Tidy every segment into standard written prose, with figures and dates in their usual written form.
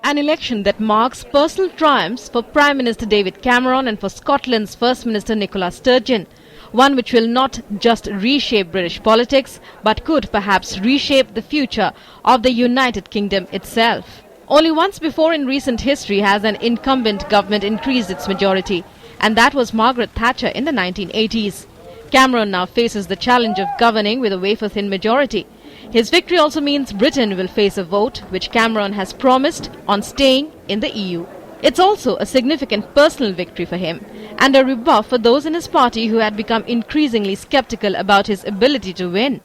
An election that marks personal triumphs for Prime Minister David Cameron and for Scotland's First Minister Nicola Sturgeon. One which will not just reshape British politics, but could perhaps reshape the future of the United Kingdom itself. Only once before in recent history has an incumbent government increased its majority, and that was Margaret Thatcher in the 1980s. Cameron now faces the challenge of governing with a wafer-thin majority. His victory also means Britain will face a vote which Cameron has promised on staying in the EU. It's also a significant personal victory for him and a rebuff for those in his party who had become increasingly sceptical about his ability to win.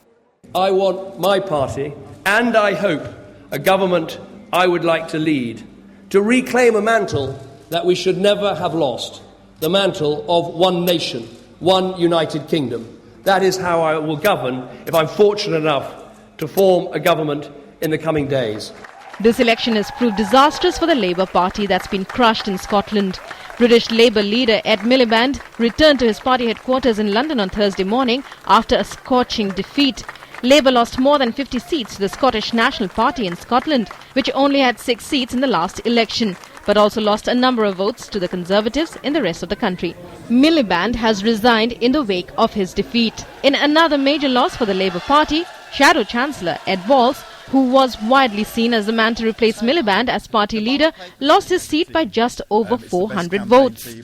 I want my party, and I hope a government I would like to lead, to reclaim a mantle that we should never have lost, the mantle of one nation, one United Kingdom. That is how I will govern if I'm fortunate enough to form a government in the coming days. This election has proved disastrous for the Labour Party that's been crushed in Scotland. British Labour leader Ed Miliband returned to his party headquarters in London on Thursday morning after a scorching defeat. Labour lost more than 50 seats to the Scottish National Party in Scotland, which only had 6 seats in the last election, but also lost a number of votes to the Conservatives in the rest of the country. Miliband has resigned in the wake of his defeat. In another major loss for the Labour Party, Shadow Chancellor Ed Balls, who was widely seen as the man to replace Miliband as party leader, lost his seat by just over 400 votes.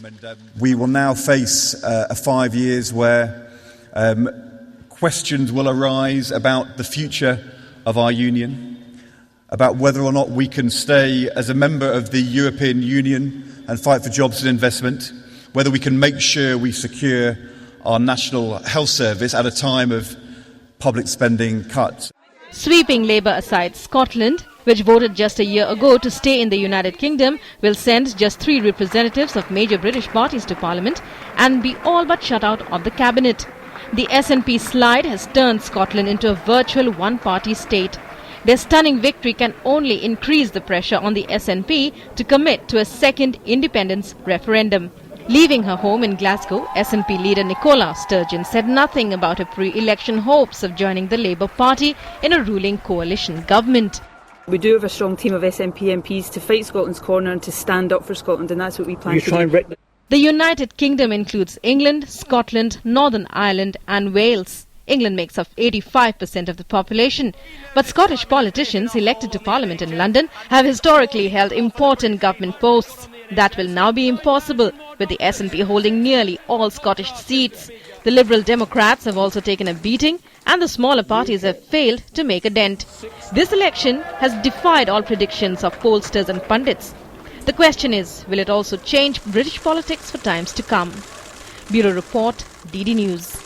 We will now face 5 years where questions will arise about the future of our union, about whether or not we can stay as a member of the European Union and fight for jobs and investment, whether we can make sure we secure our national health service at a time of public spending cuts. Sweeping Labour aside, Scotland, which voted just a year ago to stay in the United Kingdom, will send just 3 representatives of major British parties to Parliament and be all but shut out of the cabinet. The SNP slide has turned Scotland into a virtual one-party state. Their stunning victory can only increase the pressure on the SNP to commit to a second independence referendum. Leaving her home in Glasgow, SNP leader Nicola Sturgeon said nothing about her pre-election hopes of joining the Labour Party in a ruling coalition government. We do have a strong team of SNP MPs to fight Scotland's corner and to stand up for Scotland, and that's what we plan to do. The United Kingdom includes England, Scotland, Northern Ireland and Wales. England makes up 85% of the population, but Scottish politicians elected to Parliament in London have historically held important government posts. That will now be impossible, with the SNP holding nearly all Scottish seats. The Liberal Democrats have also taken a beating, and the smaller parties have failed to make a dent. This election has defied all predictions of pollsters and pundits. The question is, will it also change British politics for times to come? Bureau Report, DD News.